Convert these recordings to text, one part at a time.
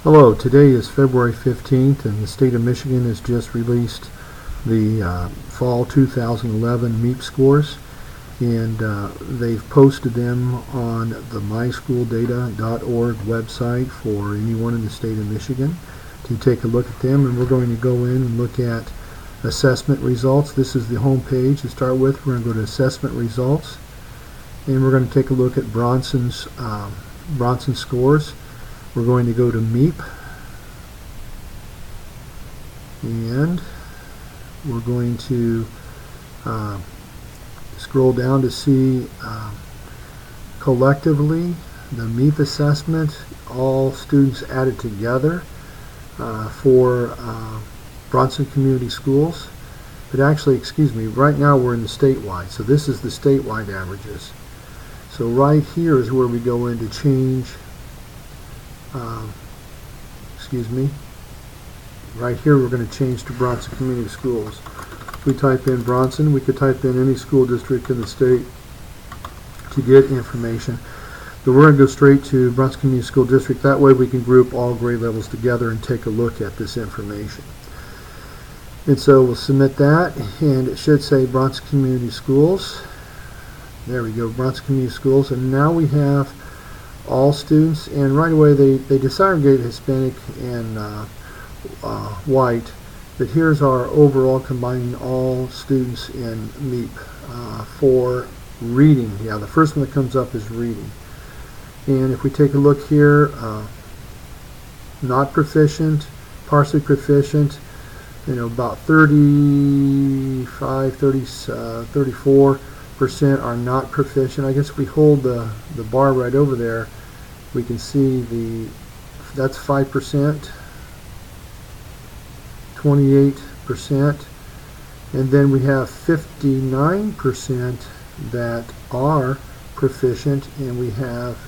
Hello, today is February 15th and the state of Michigan has just released the fall 2011 MEAP scores, and they've posted them on the myschooldata.org website for anyone in the state of Michigan to take a look at them. And we're going to go in and look at assessment results. This is the home page to start with. We're going to go to assessment results, and we're going to take a look at Bronson's Bronson scores. We're going to go to MEAP, and we're going to scroll down to see collectively the MEAP assessment, all students added together for Bronson Community Schools. But actually, excuse me, right now we're in the statewide, so this is the statewide averages. So right here is where we go in to change right here we're going to change to Bronson Community Schools. If we type in Bronson, we could type in any school district in the state to get information. But we're going to go straight to Bronson Community School District. That way we can group all grade levels together and take a look at this information. And so we'll submit that, and it should say Bronson Community Schools. There we go, Bronson Community Schools. And now we have all students, and right away they disaggregate Hispanic and white, but here's our overall combining all students in MEAP for reading. Yeah, the first one that comes up is reading. And if we take a look here, not proficient, partially proficient, about 34% are not proficient. I guess if we hold the bar right over there, we can see that's 5%, 28%, and then we have 59% that are proficient, and we have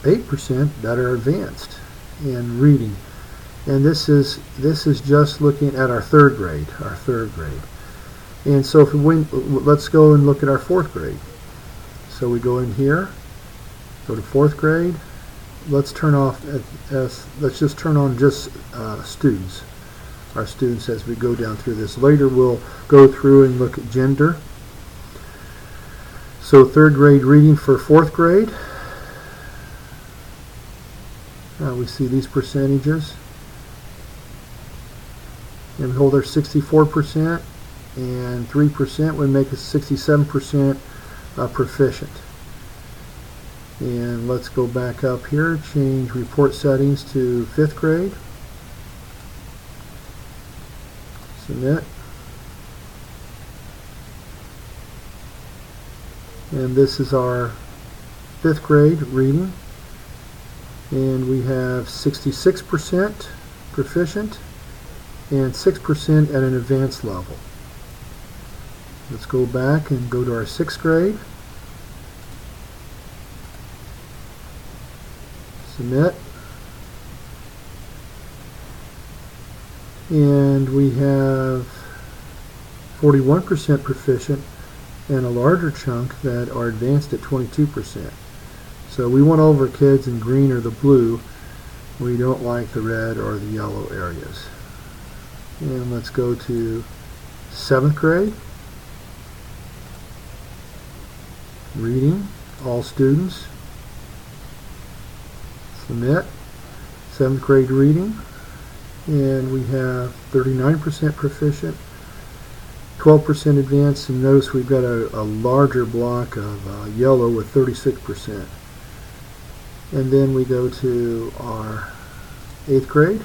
8% that are advanced in reading. And this is just looking at our third grade. And so if let's go and look at our fourth grade. So we go in here, go to fourth grade. Let's turn off let's just turn on just students, our students, as we go down through this. Later we'll go through and look at gender. So third grade reading for fourth grade. We see these percentages, and we hold our 64%. And 3% would make us 67% proficient. And let's go back up here, change report settings to fifth grade. Submit. And this is our fifth grade reading. And we have 66% proficient and 6% at an advanced level. Let's go back and go to our sixth grade. Submit. And we have 41% proficient and a larger chunk that are advanced at 22%. So we want all of our kids in green or the blue. We don't like the red or the yellow areas. And let's go to seventh grade. Reading, all students. Submit. Seventh grade reading, and we have 39% proficient, 12% advanced, and notice we've got a larger block of yellow with 36%. And then we go to our eighth grade.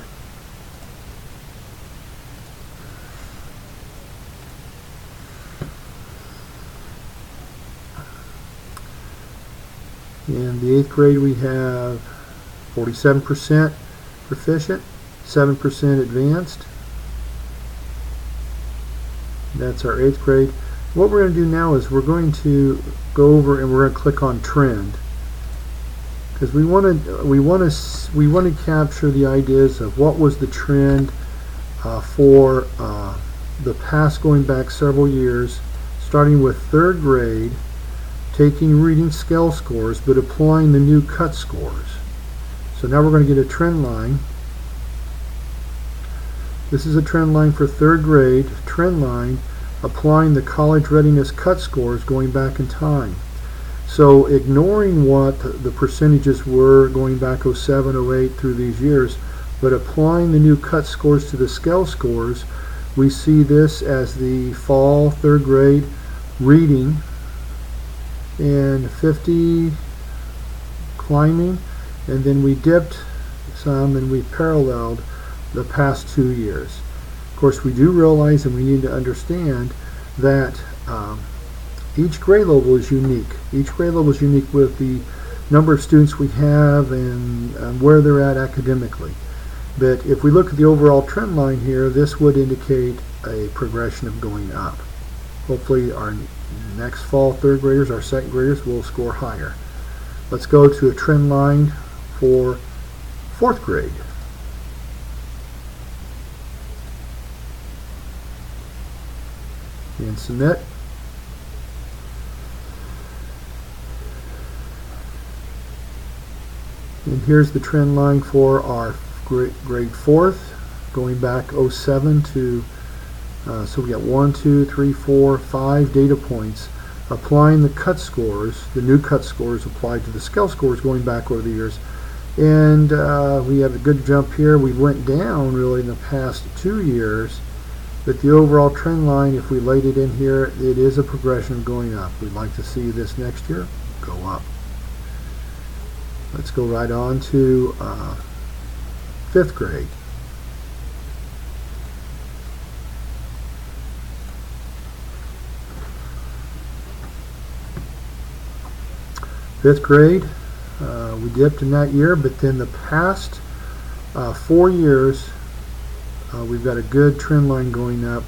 In the eighth grade we have 47% proficient, 7% advanced. That's our eighth grade. What we're going to do now is we're going to go over and we're going to click on trend, because we want to capture the ideas of what was the trend for the past, going back several years, starting with third grade, taking reading scale scores but applying the new cut scores. So now we're going to get a trend line This is a trend line for third grade, trend line applying the college readiness cut scores going back in time. So ignoring what the percentages were going back 07, 08 through these years, but applying the new cut scores to the scale scores, we see this as the fall third grade reading and 50 climbing, and then we dipped some and we paralleled the past 2 years. Of course, we do realize and we need to understand that each grade level is unique. Each grade level is unique with the number of students we have and where they're at academically. But if we look at the overall trend line here, this would indicate a progression of going up. Hopefully our next fall third graders, our second graders, will score higher. Let's go to a trend line for fourth grade. And submit. And here's the trend line for our grade fourth, going back 07 to, so we got 1, 2, 3, 4, 5 data points, applying the cut scores, the new cut scores applied to the scale scores going back over the years. And we have a good jump here. We went down really in the past 2 years, but the overall trend line, if we laid it in here, it is a progression going up. We'd like to see this next year go up. Let's go right on to fifth grade. Fifth grade, we dipped in that year, but then the past 4 years, we've got a good trend line going up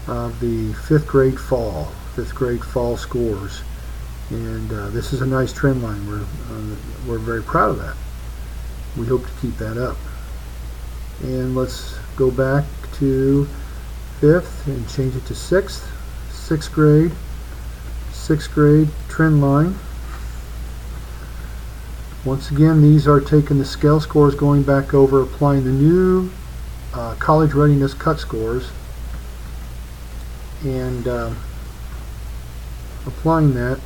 of the fifth grade fall scores. And this is a nice trend line. We're very proud of that. We hope to keep that up. And let's go back to fifth and change it to sixth. Sixth grade trend line. Once again, these are taking the scale scores going back over, applying the new college readiness cut scores, and applying that,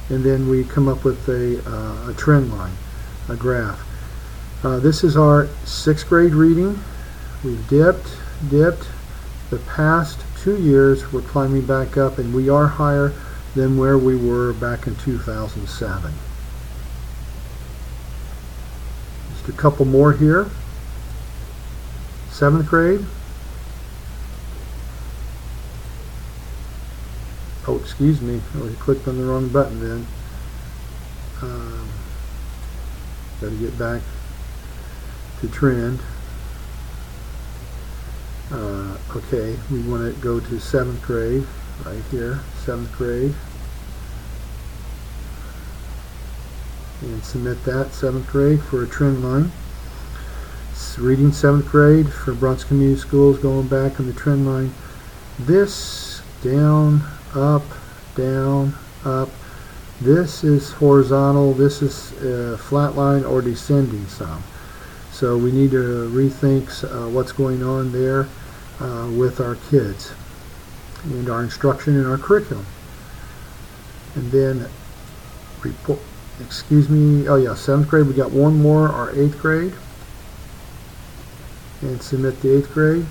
and then we come up with a trend line, a graph. This is our sixth grade reading. We've dipped. The past 2 years we're climbing back up, and we are higher than where we were back in 2007. Just a couple more here. Seventh grade. Oh, excuse me. I clicked on the wrong button then. Got to get back to trend. Okay, we want to go to seventh grade, right here, seventh grade. And submit that, seventh grade, for a trend line. Reading seventh grade for Bronson Community Schools, going back on the trend line. This down, up, down, up. This is horizontal. This is flat line or descending some. So we need to rethink what's going on there with our kids and our instruction and our curriculum. And then report. Excuse me. Oh yeah, seventh grade. We got one more. Our eighth grade. And submit the eighth grade.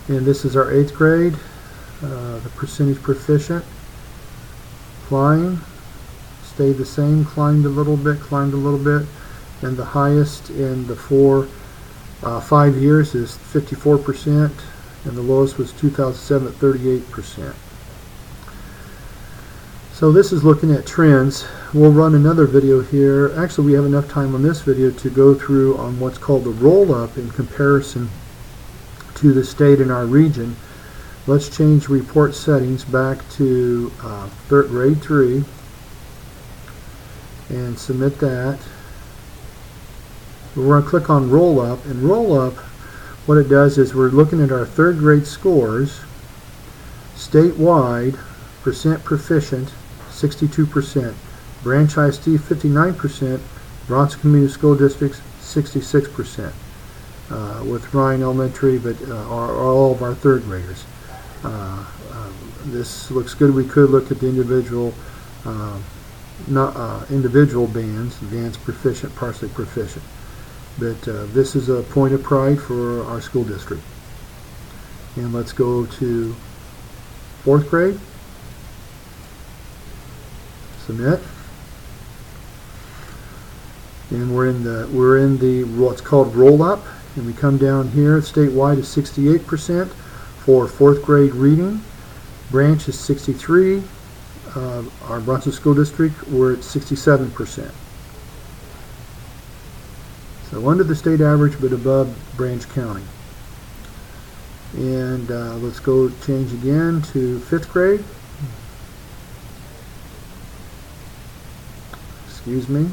And this is our eighth grade. The percentage proficient. Flying. Stayed the same. Climbed a little bit. Climbed a little bit. And the highest in the 5 years is 54%. And the lowest was 2007 at 38%. So this is looking at trends. We'll run another video here. Actually, we have enough time on this video to go through on what's called the roll-up in comparison to the state in our region. Let's change report settings back to grade 3 and submit that. We're going to click on roll-up, and roll-up, what it does is we're looking at our third grade scores statewide. Percent proficient 62%, Branch ISD 59%, Bronson Community School Districts 66%, with Ryan Elementary, but are all of our third graders. This looks good. We could look at the individual individual bands, advanced proficient, partially proficient. But this is a point of pride for our school district. And let's go to 4th grade. Submit. And we're in the what's called roll up, and we come down here. Statewide is 68% for 4th grade reading. Branch is 63. Our Bronson School District, we're at 67%. So under the state average, but above Branch County. And let's go change again to 5th grade. Excuse me.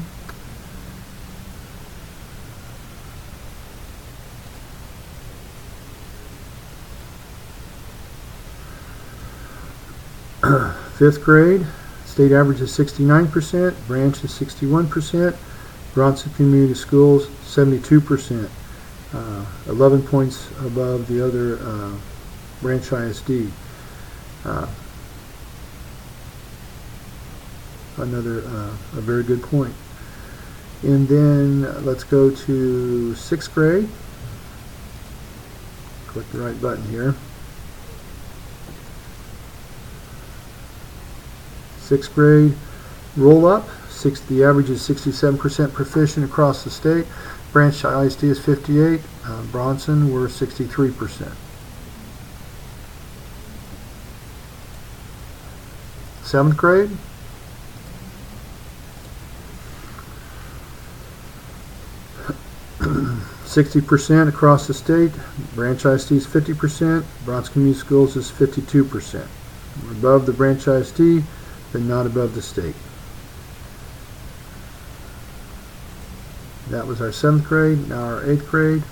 Fifth grade, state average is 69%, branch is 61%, Bronson Community Schools 72%, 11 points above the other Branch ISD. Another a very good point. And then let's go to 6th grade. Click the right button here. 6th grade roll up. The average is 67% proficient across the state. Branch ISD is 58. Bronson, we're 63%. 7th grade. %60 across the state. Branch ISD is 50%. Bronson Community Schools is 52%. We're above the Branch ISD, but not above the state. That was our 7th grade. Now our 8th grade.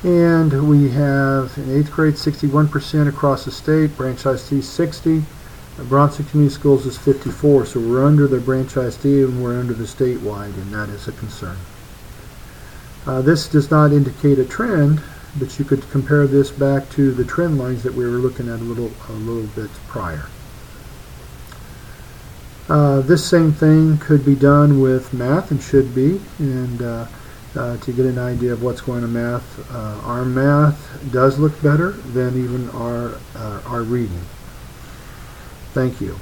And we have in 8th grade 61% across the state. Branch ISD is 60. Bronson Community Schools is 54. So we're under the Branch ISD and we're under the statewide, and that is a concern. This does not indicate a trend, but you could compare this back to the trend lines that we were looking at a little bit prior. This same thing could be done with math, and should be, and to get an idea of what's going on in math. Our math does look better than even our reading. Thank you.